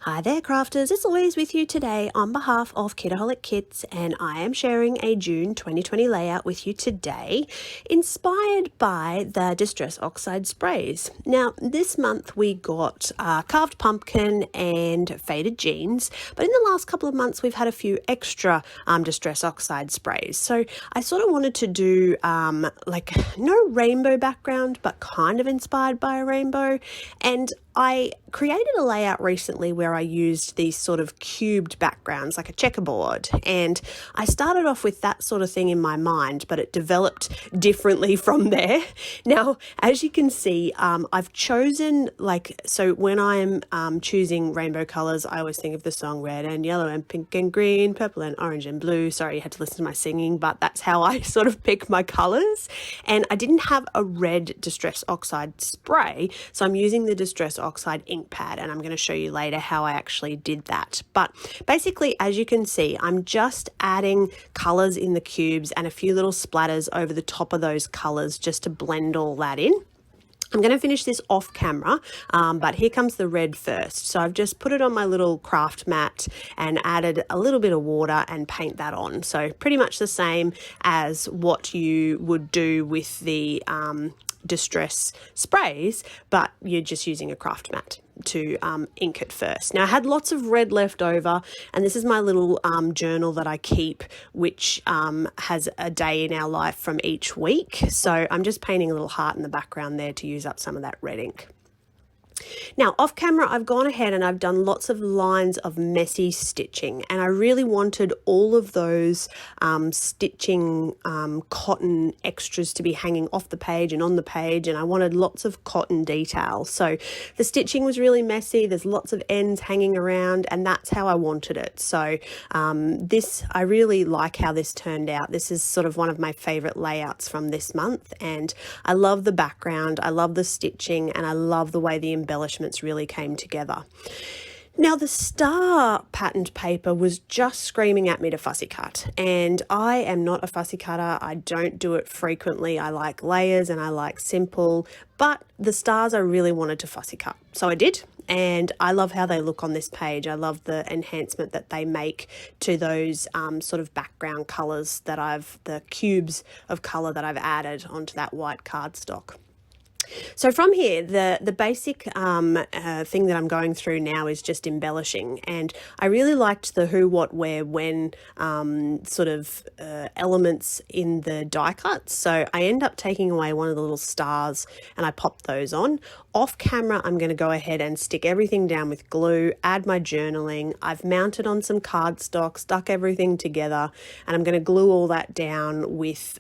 Hi there crafters, it's Louise with you today on behalf of Kitaholic Kits, and I am sharing a June 2020 layout with you today inspired by the Distress Oxide sprays. Now this month we got carved pumpkin and faded jeans, but in the last couple of months we've had a few extra Distress Oxide sprays. So I sort of wanted to do like no rainbow background but kind of inspired by a rainbow, and I created a layout recently where I used these sort of cubed backgrounds like a checkerboard, and I started off with that sort of thing in my mind, but it developed differently from there. Now, as you can see, I've chosen, so when I'm choosing rainbow colors, I always think of the song red and yellow and pink and green, purple and orange and blue. Sorry, you had to listen to my singing, but that's how I sort of pick my colors. And I didn't have a red Distress Oxide spray, so I'm using the Distress Oxide ink pad, and I'm going to show you later how I actually did that. But basically, as you can see, I'm just adding colors in the cubes and a few little splatters over the top of those colors just to blend all that in. I'm going to finish this off camera, but here comes the red first. So I've just put it on my little craft mat and added a little bit of water and paint that on. So pretty much the same as what you would do with the distress sprays, but you're just using a craft mat to ink it first. Now I had lots of red left over, and this is my little journal that I keep, which has a day in our life from each week. So I'm just painting a little heart in the background there to use up some of that red ink. Now off camera I've gone ahead and I've done lots of lines of messy stitching, and I really wanted all of those stitching cotton extras to be hanging off the page and on the page, and I wanted lots of cotton detail. So the stitching was really messy, there's lots of ends hanging around, and that's how I wanted it. So I really like how this turned out. This is sort of one of my favorite layouts from this month, and I love the background, I love the stitching, and I love the way the embellishments really came together. Now the star patterned paper was just screaming at me to fussy cut, and I am not a fussy cutter. I don't do it frequently. I like layers and I like simple, but the stars I really wanted to fussy cut, so I did. And I love how they look on this page. I love the enhancement that they make to those sort of background colors that the cubes of color that I've added onto that white cardstock. So from here, the basic thing that I'm going through now is just embellishing, and I really liked the who, what, where, when sort of elements in the die cuts. So I end up taking away one of the little stars and I popped those on. Off camera, I'm going to go ahead and stick everything down with glue, add my journaling. I've mounted on some cardstock, stuck everything together, and I'm going to glue all that down with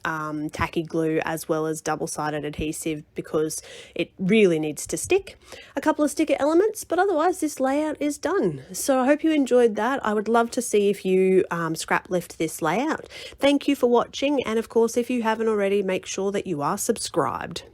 tacky glue as well as double-sided adhesive, because it really needs to stick. A couple of sticker elements, but otherwise this layout is done. So I hope you enjoyed that. I would love to see if you scrap lift this layout. Thank you for watching, and of course if you haven't already, make sure that you are subscribed.